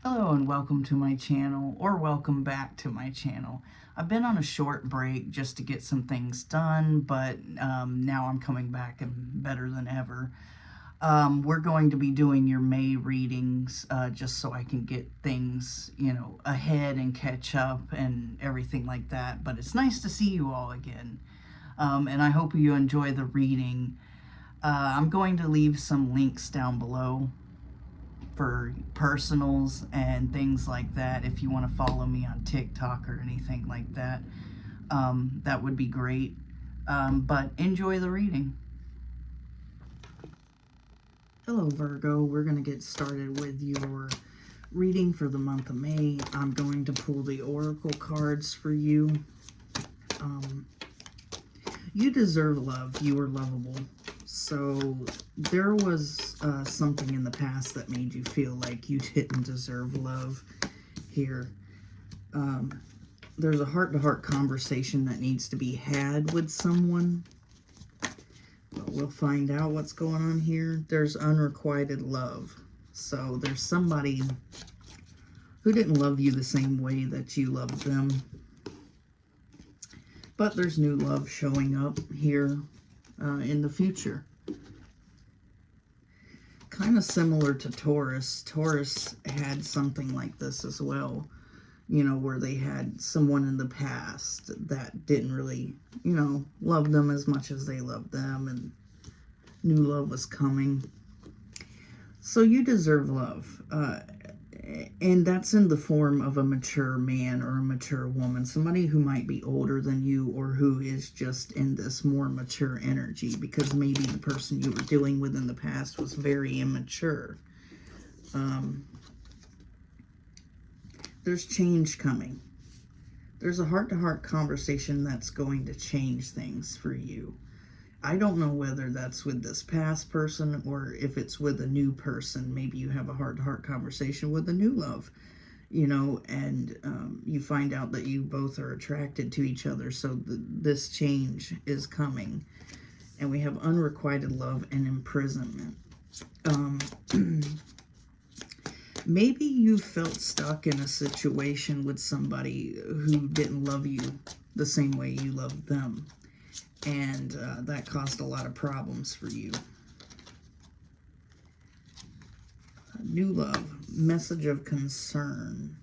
Hello and welcome to my channel, or welcome back to my channel. I've been on a short break just to get some things done, but now I'm coming back and better than ever. We're going to be doing your May readings just so I can get things, ahead and catch up and everything like that. But it's nice to see you all again, and I hope you enjoy the reading. I'm going to leave some links down below for personals and things like that. If you want to follow me on TikTok or anything like that, that would be great. But enjoy the reading. Hello Virgo, we're going to get started with your reading for the month of May. I'm going to pull the Oracle cards for you. You deserve love. You are lovable. So there was something in the past that made you feel like you didn't deserve love here. There's a heart-to-heart conversation that needs to be had with someone. But we'll find out what's going on here. There's unrequited love. So there's somebody who didn't love you the same way that you loved them. But there's new love showing up here in the future. Kind of similar to Taurus. Taurus had something like this as well, where they had someone in the past that didn't really, love them as much as they loved them, and new love was coming. So you deserve love. And that's in the form of a mature man or a mature woman, somebody who might be older than you or who is just in this more mature energy, because maybe the person you were dealing with in the past was very immature. There's change coming. There's a heart-to-heart conversation that's going to change things for you. I don't know whether that's with this past person or if it's with a new person. Maybe you have a heart-to-heart conversation with a new love, and you find out that you both are attracted to each other. So this change is coming. And we have unrequited love and imprisonment. Maybe you felt stuck in a situation with somebody who didn't love you the same way you loved them. And that caused a lot of problems for you. New love, message of concern.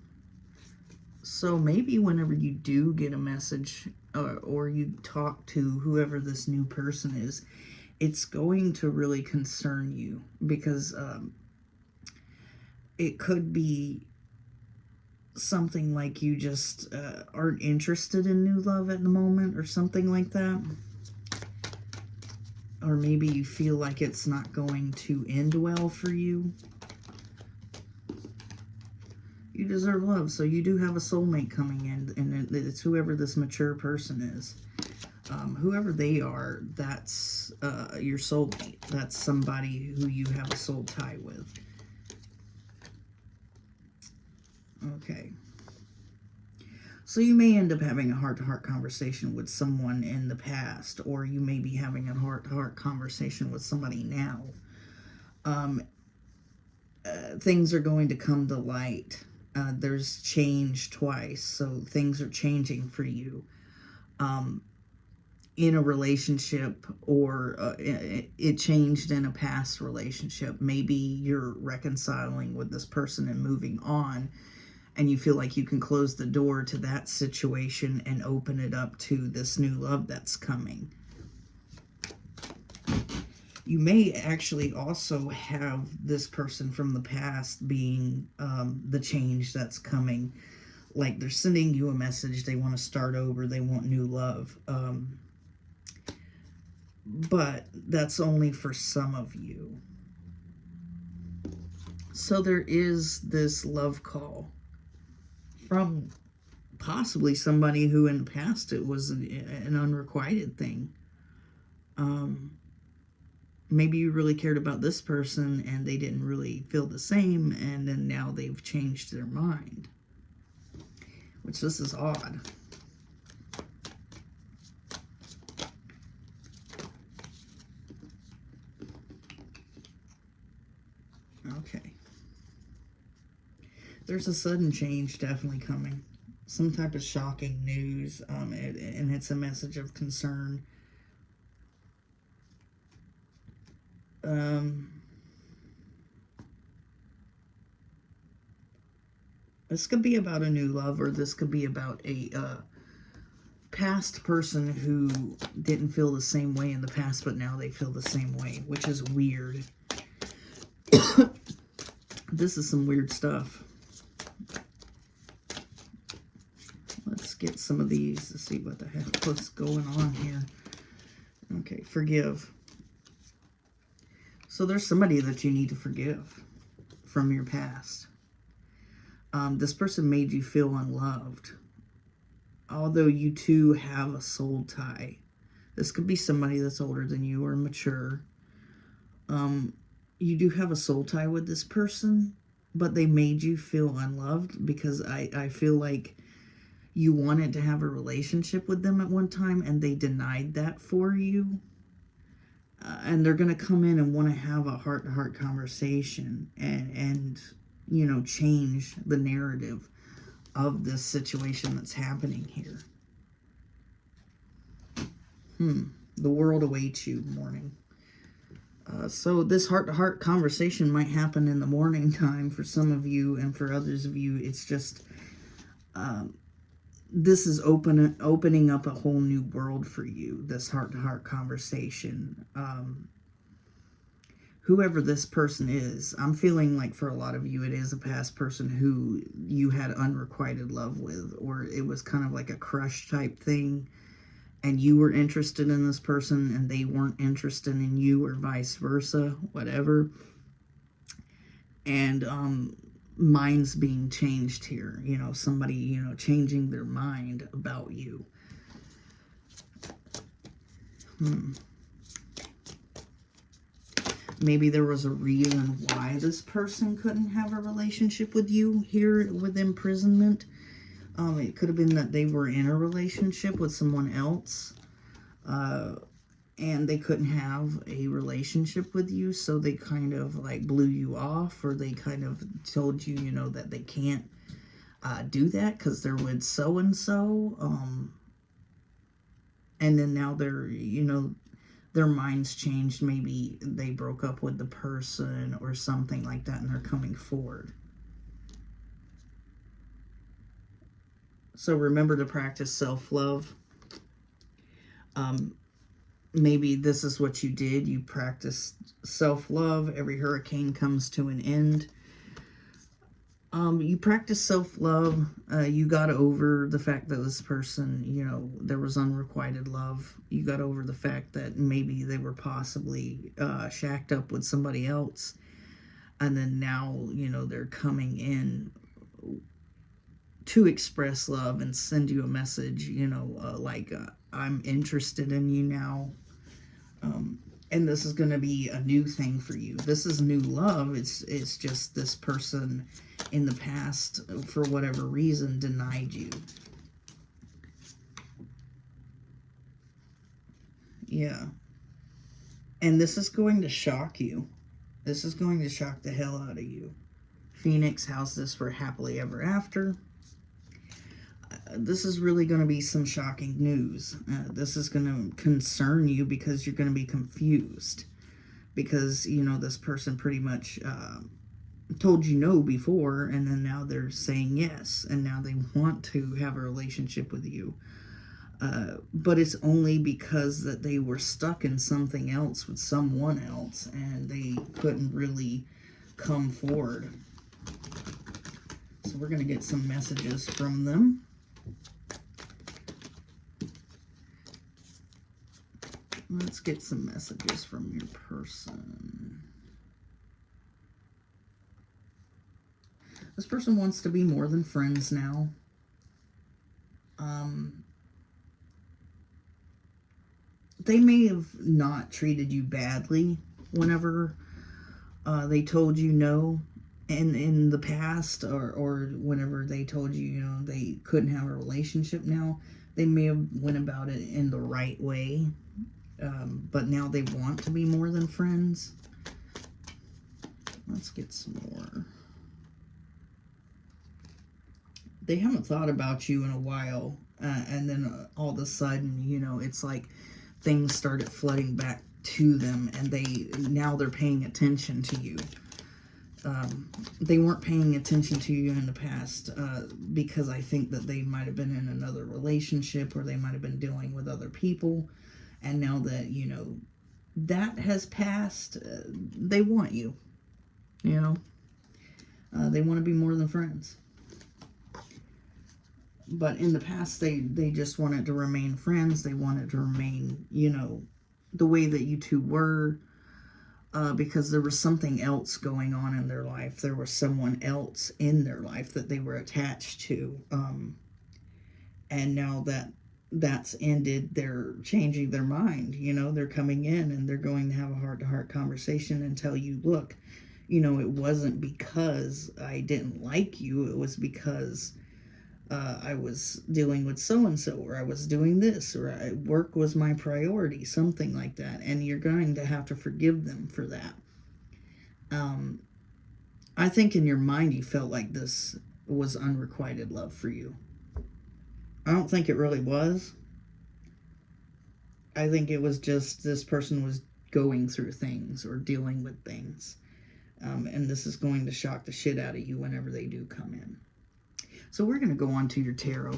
So maybe whenever you do get a message or you talk to whoever this new person is, it's going to really concern you, because it could be something like you just aren't interested in new love at the moment or something like that. Or maybe you feel like it's not going to end well for you. You deserve love, so you do have a soulmate coming in, and it's whoever this mature person is. Whoever they are, that's your soulmate. That's somebody who you have a soul tie with. Okay. So you may end up having a heart-to-heart conversation with someone in the past, or you may be having a heart-to-heart conversation with somebody now. Things are going to come to light. There's change twice, so things are changing for you. In a relationship, or it changed in a past relationship. Maybe you're reconciling with this person and moving on, and you feel like you can close the door to that situation and open it up to this new love that's coming. You may actually also have this person from the past being the change that's coming. Like they're sending you a message, they want to start over, they want new love. But that's only for some of you. So there is this love call from possibly somebody who in the past it was an unrequited thing. Maybe you really cared about this person and they didn't really feel the same, and then now they've changed their mind. Which, this is odd. Okay. There's a sudden change definitely coming. Some type of shocking news, and it's a message of concern. This could be about a new love, or this could be about a past person who didn't feel the same way in the past, but now they feel the same way, which is weird. This is some weird stuff. Let's get some of these to see what the heck what's going on here. Okay, forgive. So there's somebody that you need to forgive from your past. This person made you feel unloved. Although you two have a soul tie. This could be somebody that's older than you or mature. You do have a soul tie with this person, but they made you feel unloved because I feel like you wanted to have a relationship with them at one time and they denied that for you. And they're going to come in and want to have a heart-to-heart conversation and you know, change the narrative of this situation that's happening here. The world awaits you, morning. So this heart-to-heart conversation might happen in the morning time for some of you, and for others of you, it's just this is opening up a whole new world for you, this heart-to-heart conversation. Whoever this person is, I'm feeling like for a lot of you, it is a past person who you had unrequited love with, or it was kind of like a crush type thing, and you were interested in this person and they weren't interested in you, or vice versa, whatever. And minds being changed here, you know, somebody, you know, changing their mind about you. Maybe there was a reason why this person couldn't have a relationship with you here with imprisonment. It could have been that they were in a relationship with someone else, and they couldn't have a relationship with you, so they kind of like blew you off, or they kind of told you, you know, that they can't do that because they're with so-and-so. And then now they're, you know, their minds changed. Maybe they broke up with the person or something like that, and they're coming forward. So remember to practice self-love. Maybe this is what you did. You practiced self-love. Every hurricane comes to an end. You practice self-love. You got over the fact that this person, you know, there was unrequited love. You got over the fact that maybe they were possibly shacked up with somebody else. And then now, you know, they're coming in to express love and send you a message, you know, I'm interested in you now. And this is going to be a new thing for you. This is new love. It's just this person in the past, for whatever reason, denied you. Yeah. And this is going to shock you. This is going to shock the hell out of you. Phoenix, how's this for happily ever after? This is really going to be some shocking news. This is going to concern you because you're going to be confused. Because, you know, this person pretty much told you no before, and then now they're saying yes. And now they want to have a relationship with you. But it's only because that they were stuck in something else with someone else, and they couldn't really come forward. So we're going to get some messages from them. Let's get some messages from your person. This person wants to be more than friends now. They may have not treated you badly whenever they told you no in the past, or whenever they told you, you know, they couldn't have a relationship now. They may have went about it in the right way. But now they want to be more than friends. Let's get some more. they haven't thought about you in a while, and then all of a sudden, you know, it's like things started flooding back to them, and now they're paying attention to you. They weren't paying attention to you in the past because I think that they might have been in another relationship, or they might have been dealing with other people, and now that, you know, that has passed, they want you, you know. They want to be more than friends. But in the past, they just wanted to remain friends. They wanted to remain, you know, the way that you two were, because there was something else going on in their life. There was someone else in their life that they were attached to. And now that that's ended, they're changing their mind. You know, they're coming in and they're going to have a heart-to-heart conversation and tell you, look, you know, it wasn't because I didn't like you. It was because I was dealing with so-and-so, or I was doing this, or work was my priority, something like that. And you're going to have to forgive them for that. I think in your mind you felt like this was unrequited love for you. I don't think it really was. I think it was just this person was going through things or dealing with things. And this is going to shock the shit out of you whenever they do come in. So we're going to go on to your tarot.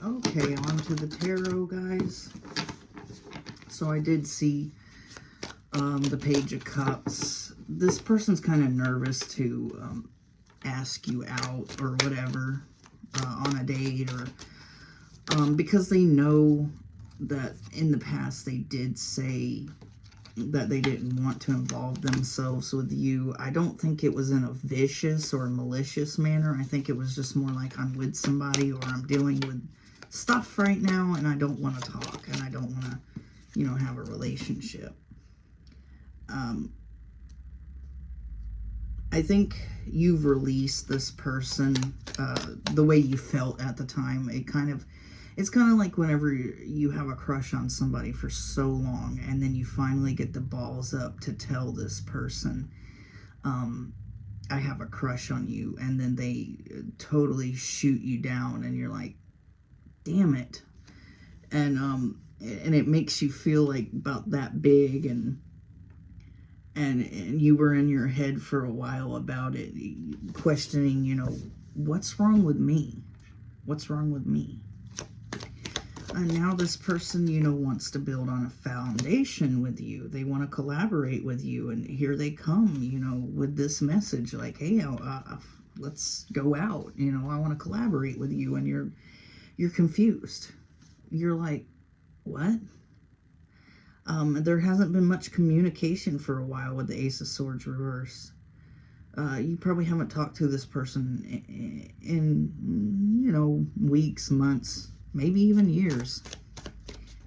Okay, on to the tarot, guys. So I did see the Page of Cups. This person's kind of nervous to ask you out or whatever on a date, or because they know that in the past they did say that they didn't want to involve themselves with you. I don't think it was in a vicious or malicious manner. I think it was just more like, I'm with somebody, or I'm dealing with stuff right now and I don't want to talk, and I don't want to, you know, have a relationship. I think you've released this person the way you felt at the time. It's kind of like whenever you have a crush on somebody for so long, and then you finally get the balls up to tell this person, I have a crush on you, and then they totally shoot you down, and you're like, damn it. And it makes you feel like about that big, and you were in your head for a while about it, questioning, you know, what's wrong with me? What's wrong with me? And now this person, you know, wants to build on a foundation with you. They want to collaborate with you. And here they come, you know, with this message like, hey, let's go out. You know, I want to collaborate with you. And you're confused. You're like, what? There hasn't been much communication for a while with the Ace of Swords reverse. You probably haven't talked to this person in, you know, weeks, months, maybe even years.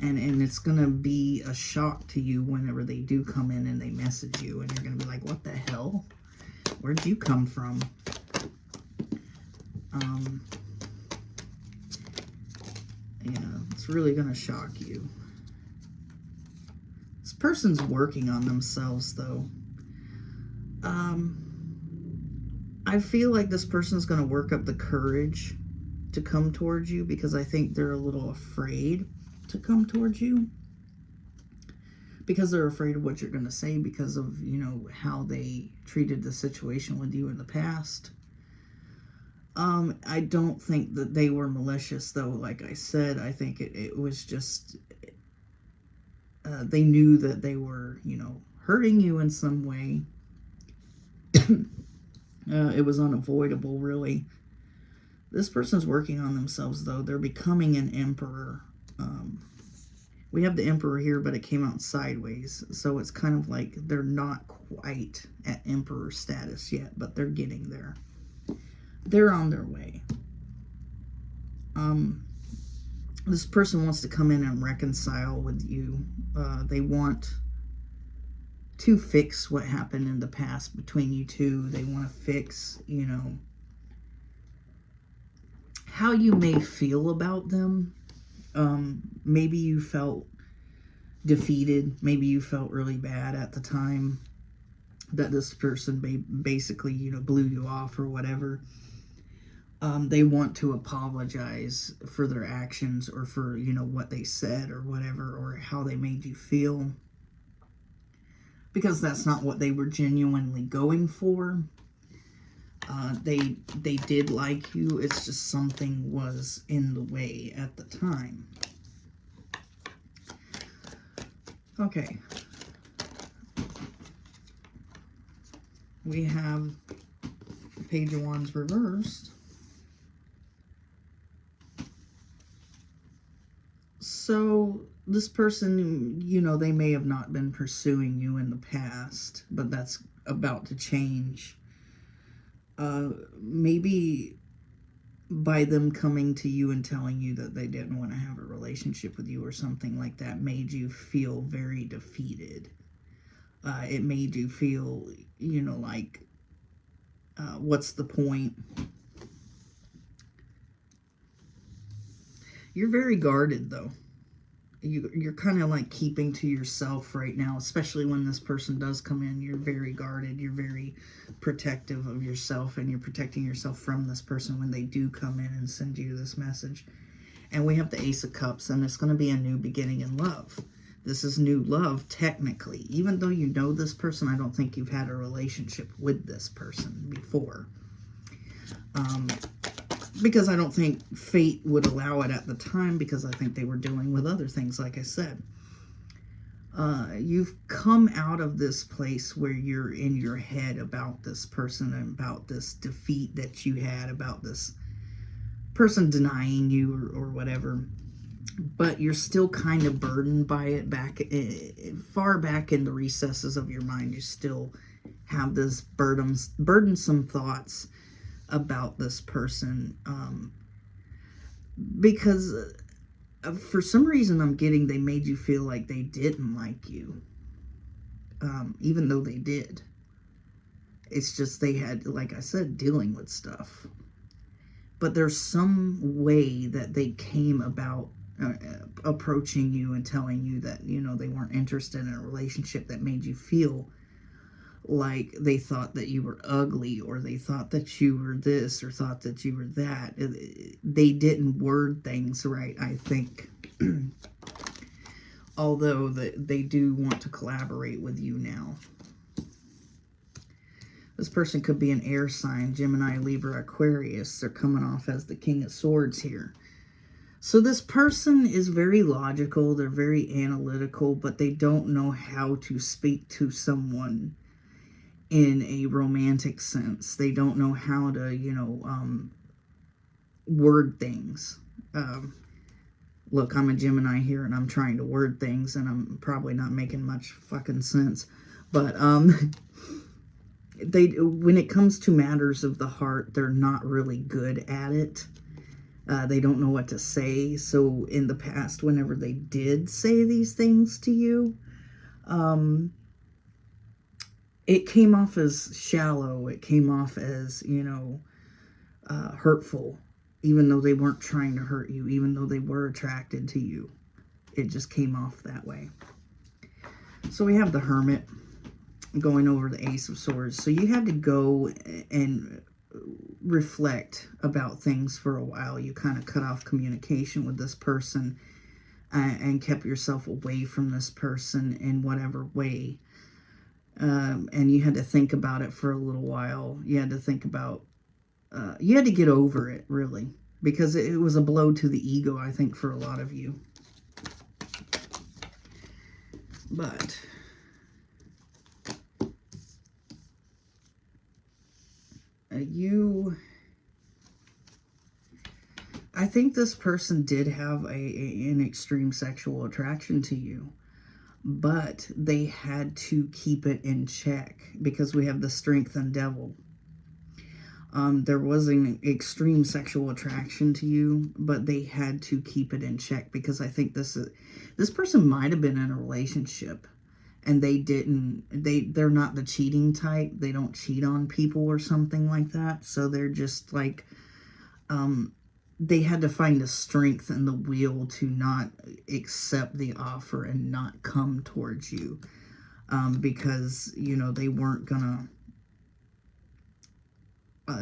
And it's going to be a shock to you whenever they do come in and they message you. And you're going to be like, what the hell? Where'd you come from? Yeah, it's really going to shock you. This person's working on themselves, though. I feel like this person's going to work up the courage to come towards you, because I think they're a little afraid to come towards you, because they're afraid of what you're going to say, because of, you know, how they treated the situation with you in the past. I don't think that they were malicious, though. Like I said, I think it was just they knew that they were, you know, hurting you in some way. It was unavoidable, really. This person's working on themselves, though. They're becoming an emperor. We have the emperor here, but it came out sideways. So it's kind of like they're not quite at emperor status yet, but they're getting there. They're on their way. This person wants to come in and reconcile with you. They want to fix what happened in the past between you two. They want to fix, you know, how you may feel about them. Maybe you felt defeated. Maybe you felt really bad at the time that this person basically, you know, blew you off or whatever. They want to apologize for their actions or for, you know, what they said or whatever, or how they made you feel, because that's not what they were genuinely going for. They did like you. It's just something was in the way at the time. Okay. We have Page of Wands reversed. So this person, you know, they may have not been pursuing you in the past, but that's about to change. Maybe by them coming to you and telling you that they didn't want to have a relationship with you or something like that made you feel very defeated. It made you feel, you know, like, what's the point? You're very guarded, though. You're kind of like keeping to yourself right now, especially when this person does come in. You're very guarded. You're very protective of yourself, and you're protecting yourself from this person when they do come in and send you this message. And we have the Ace of Cups, and it's going to be a new beginning in love. This is new love, technically. Even though you know this person, I don't think you've had a relationship with this person before. Because I don't think fate would allow it at the time, because I think they were dealing with other things, like I said. You've come out of this place where you're in your head about this person and about this defeat that you had, about this person denying you or whatever. But you're still kind of burdened by it far back in the recesses of your mind. You still have this burdensome thoughts about this person, because for some reason I'm getting they made you feel like they didn't like you, even though they did. It's just they had, like I said, dealing with stuff. But there's some way that they came about approaching you and telling you that, you know, they weren't interested in a relationship, that made you feel like they thought that you were ugly, or they thought that you were this, or thought that you were that. They didn't word things right, I think. Although they do want to collaborate with you now. This person could be an air sign, Gemini, Libra, Aquarius. They're coming off as the King of Swords here. So this person is very logical. They're very analytical, but they don't know how to speak to someone in a romantic sense. They don't know how to, you know, word things. Look, I'm a Gemini here, and I'm trying to word things, and I'm probably not making much fucking sense. But when it comes to matters of the heart, they're not really good at it. They don't know what to say. So in the past, whenever they did say these things to you, it came off as shallow. It came off as, you know, hurtful, even though they weren't trying to hurt you, even though they were attracted to you. It just came off that way. So we have the Hermit going over the Ace of Swords. So you had to go and reflect about things for a while. You kind of cut off communication with this person and kept yourself away from this person in whatever way. And you had to think about it for a little while. You had to think about, you had to get over it, really, because it was a blow to the ego, I think, for a lot of you. But I think this person did have an extreme sexual attraction to you, but they had to keep it in check, because we have the Strength and Devil. There was an extreme sexual attraction to you, but they had to keep it in check, because I think this person might have been in a relationship, and they're not the cheating type. They don't cheat on people or something like that. So they're just like, they had to find the strength and the will to not accept the offer and not come towards you, because, you know, they weren't gonna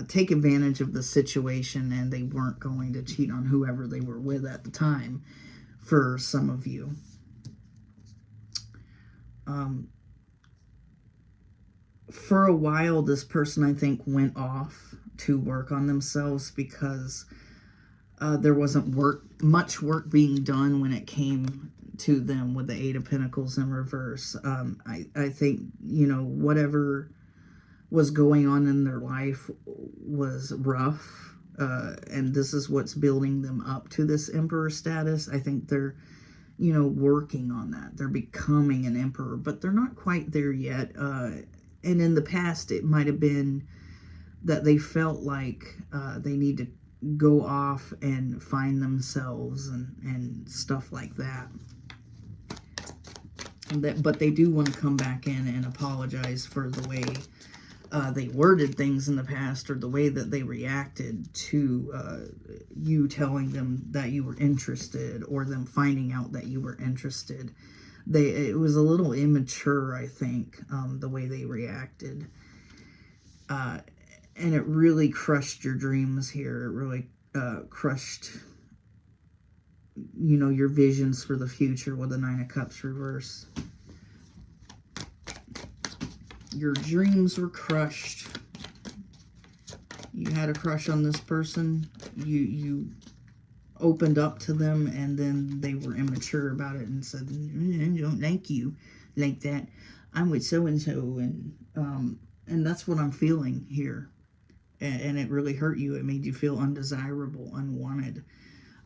take advantage of the situation, and they weren't going to cheat on whoever they were with at the time for some of you. For a while, this person, I think, went off to work on themselves because there wasn't much work being done when it came to them with the Eight of Pentacles in reverse. I think, you know, whatever was going on in their life was rough, and this is what's building them up to this Emperor status. I think they're, you know, working on that. They're becoming an Emperor, but they're not quite there yet. And in the past, it might have been that they felt like they need to go off and find themselves and stuff like that. But they do want to come back in and apologize for the way they worded things in the past, or the way that they reacted to you telling them that you were interested, or them finding out that you were interested. It was a little immature, I think, the way they reacted. And it really crushed your dreams here. It really crushed, you know, your visions for the future with the Nine of Cups reverse. Your dreams were crushed. You had a crush on this person. You opened up to them, and then they were immature about it and said, I don't like you like that. I'm with so-and-so, and that's what I'm feeling here. And it really hurt you. It made you feel undesirable, unwanted.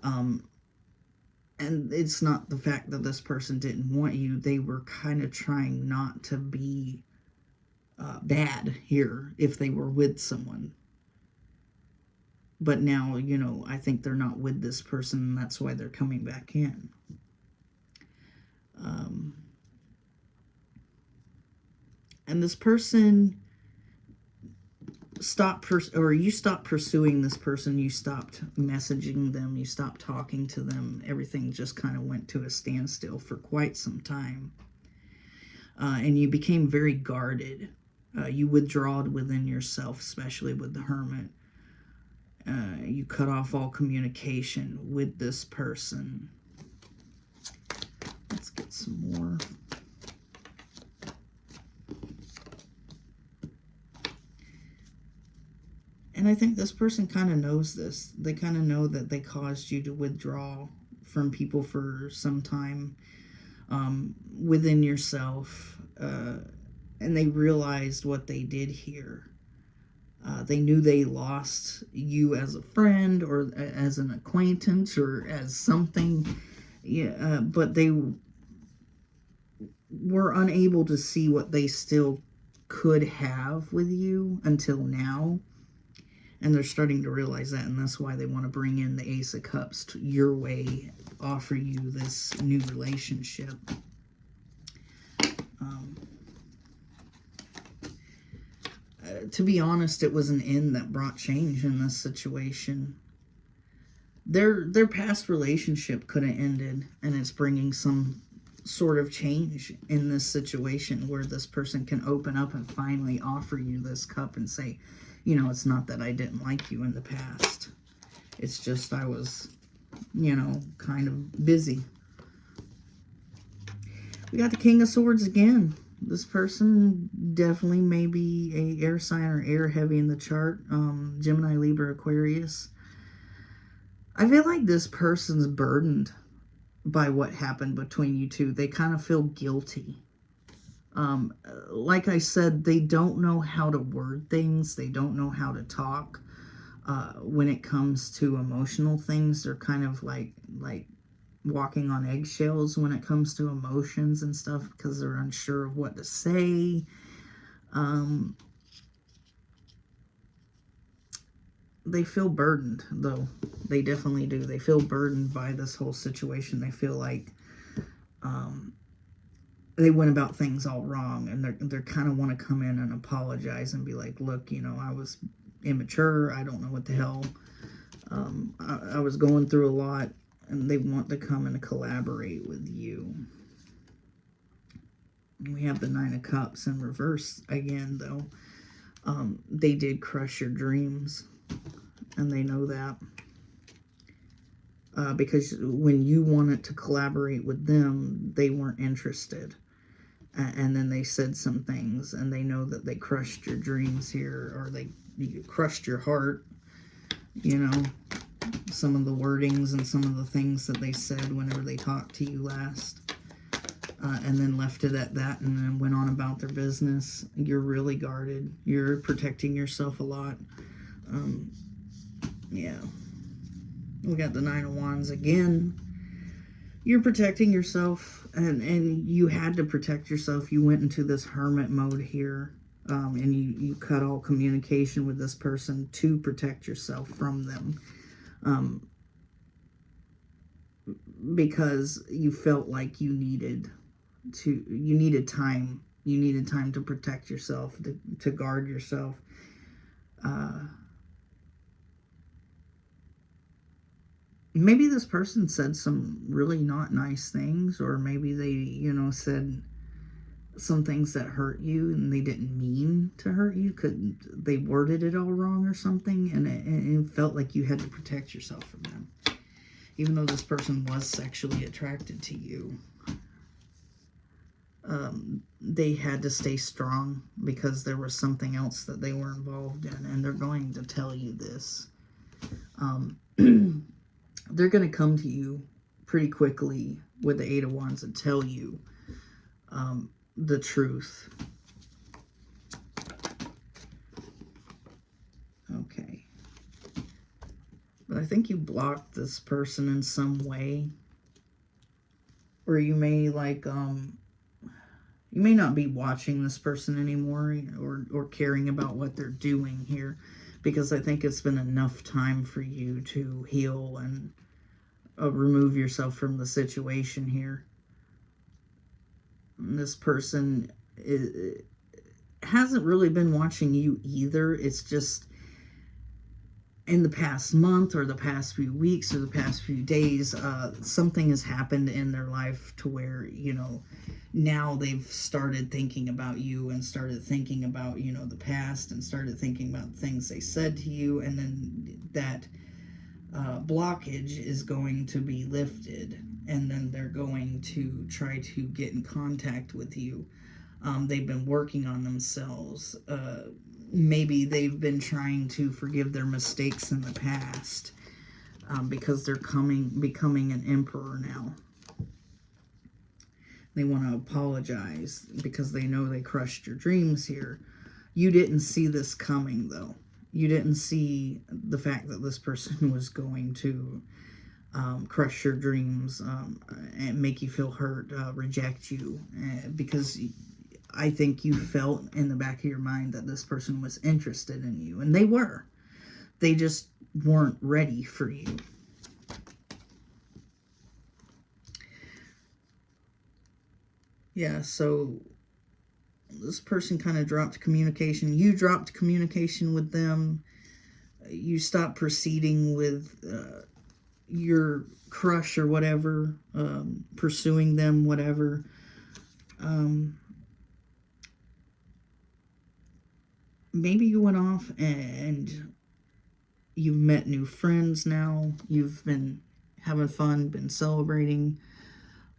And it's not the fact that this person didn't want you. They were kind of trying not to be bad here if they were with someone. But now, you know, I think they're not with this person, and that's why they're coming back in. And this person you stopped pursuing this person. You stopped messaging them. You stopped talking to them. Everything just kind of went to a standstill for quite some time. And you became very guarded. You withdrawed within yourself, especially with the Hermit. You cut off all communication with this person. Let's get some more. And I think this person kind of knows this. They kind of know that they caused you to withdraw from people for some time within yourself. And they realized what they did here. They knew they lost you as a friend, or as an acquaintance, or as something. Yeah, but they were unable to see what they still could have with you until now. And they're starting to realize that, and that's why they want to bring in the Ace of Cups to your way, offer you this new relationship. To be honest, it was an end that brought change in this situation. Their past relationship could have ended, and it's bringing some sort of change in this situation where this person can open up and finally offer you this cup and say, you know, it's not that I didn't like you in the past. It's just I was, you know, kind of busy. We got the King of Swords again. This person definitely may be a air sign or air heavy in the chart. Gemini, Libra, Aquarius. I feel like this person's burdened by what happened between you two. They kind of feel guilty. Like I said, they don't know how to word things. They don't know how to talk. When it comes to emotional things, they're kind of like walking on eggshells when it comes to emotions and stuff, because they're unsure of what to say. They feel burdened, though. They definitely do. They feel burdened by this whole situation. They feel like they went about things all wrong, and they're kind of want to come in and apologize and be like, look, you know, I was immature. I don't know what the hell. I was going through a lot, and they want to come and collaborate with you. We have the Nine of Cups in reverse again, though. They did crush your dreams, and they know that. Because when you wanted to collaborate with them, they weren't interested. And then they said some things, and they know that they crushed your dreams here, or you crushed your heart, you know, some of the wordings and some of the things that they said whenever they talked to you last, and then left it at that and then went on about their business. You're really guarded. You're protecting yourself a lot. Yeah. We got the Nine of Wands again. You're protecting yourself, and you had to protect yourself. You went into this hermit mode here, and you cut all communication with this person to protect yourself from them, because you felt like you needed time. You needed time to protect yourself, to guard yourself. Maybe this person said some really not nice things, or maybe they, you know, said some things that hurt you and they didn't mean to hurt you. They worded it all wrong or something, and it felt like you had to protect yourself from them. Even though this person was sexually attracted to you, they had to stay strong because there was something else that they were involved in, and they're going to tell you this. They're going to come to you pretty quickly with the Eight of Wands and tell you the truth. Okay. But I think you blocked this person in some way. Or you may, like, you may not be watching this person anymore, or caring about what they're doing here, because I think it's been enough time for you to heal and remove yourself from the situation here. And this person hasn't really been watching you either. It's just in the past month or the past few weeks or the past few days, something has happened in their life to where, you know, now they've started thinking about you and started thinking about, you know, the past, and started thinking about things they said to you, and then that blockage is going to be lifted, and then they're going to try to get in contact with you. They've been working on themselves. Maybe they've been trying to forgive their mistakes in the past, because they're becoming an emperor now. They want to apologize because they know they crushed your dreams here. You didn't see this coming, though. You didn't see the fact that this person was going to crush your dreams, and make you feel hurt, reject you, because I think you felt in the back of your mind that this person was interested in you, and they were. They just weren't ready for you. Yeah, so this person kind of dropped communication. You dropped communication with them. You stopped proceeding with your crush or whatever, pursuing them, whatever. Maybe you went off and you've met new friends now. You've been having fun, been celebrating.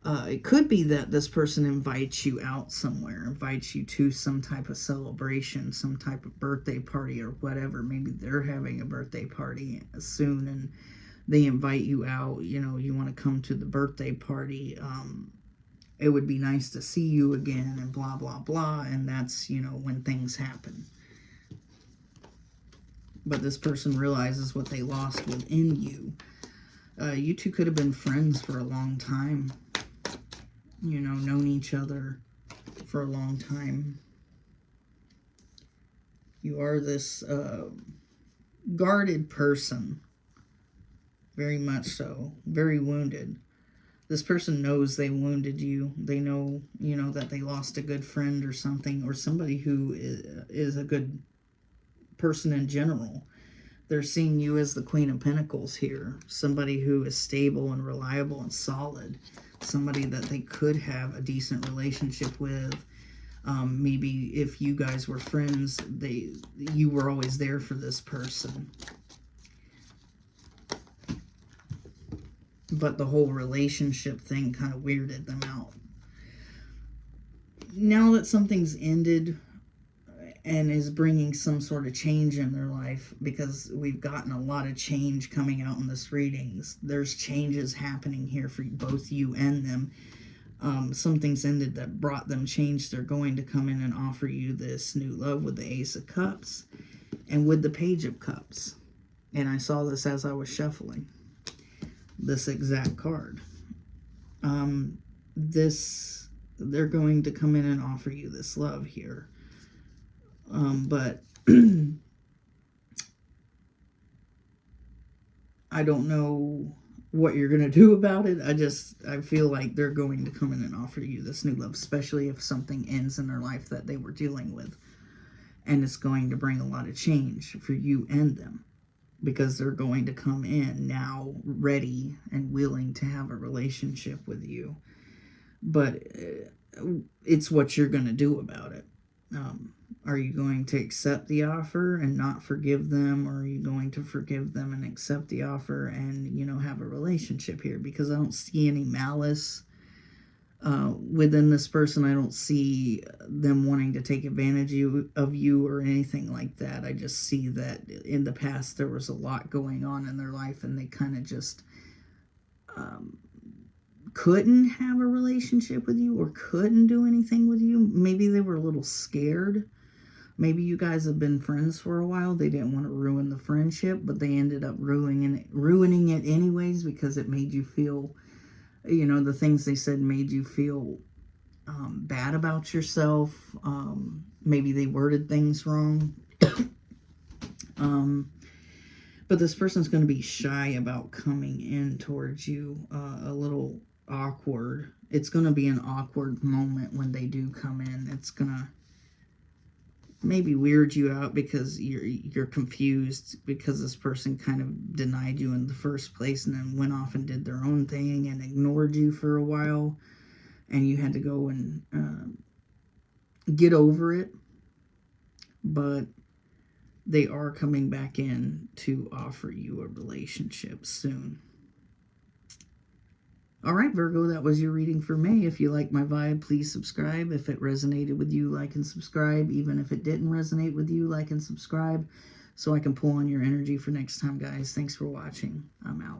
It could be that this person invites you out somewhere, invites you to some type of celebration, some type of birthday party or whatever. Maybe they're having a birthday party soon and they invite you out. You know, you want to come to the birthday party. It would be nice to see you again, and blah, blah, blah. And that's, you know, when things happen. But this person realizes what they lost within you. You two could have been friends for a long time. You know, known each other for a long time. You are this guarded person. Very much so. Very wounded. This person knows they wounded you. They know, you know, that they lost a good friend or something, or somebody who is a good person in general. They're seeing you as the Queen of Pentacles here. Somebody who is stable and reliable and solid. Somebody that they could have a decent relationship with. Maybe if you guys were friends, you were always there for this person. But the whole relationship thing kind of weirded them out. Now that something's ended and is bringing some sort of change in their life, because we've gotten a lot of change coming out in this readings. There's changes happening here for both you and them. Something's ended that brought them change. They're going to come in and offer you this new love with the Ace of Cups and with the Page of Cups. And I saw this as I was shuffling this exact card. They're going to come in and offer you this love here. But I don't know what you're going to do about it. I feel like they're going to come in and offer you this new love, especially if something ends in their life that they were dealing with. And it's going to bring a lot of change for you and them, because they're going to come in now ready and willing to have a relationship with you. But it's what you're going to do about it. Are you going to accept the offer and not forgive them? Or are you going to forgive them and accept the offer and, have a relationship here? Because I don't see any malice within this person. I don't see them wanting to take advantage of you or anything like that. I just see that in the past there was a lot going on in their life, and they kind of just couldn't have a relationship with you or couldn't do anything with you. Maybe they were a little scared. Maybe you guys have been friends for a while. They didn't want to ruin the friendship, but they ended up ruining it anyways, because it made you feel, the things they said made you feel bad about yourself. Maybe they worded things wrong. But this person's going to be shy about coming in towards you, a little awkward. It's going to be an awkward moment when they do come in. It's going to maybe weird you out because you're confused, because this person kind of denied you in the first place and then went off and did their own thing and ignored you for a while, and you had to go and get over it. But they are coming back in to offer you a relationship soon. All right, Virgo, that was your reading for May. If you like my vibe, please subscribe. If it resonated with you, like and subscribe. Even if it didn't resonate with you, like and subscribe so I can pull on your energy for next time, guys. Thanks for watching. I'm out.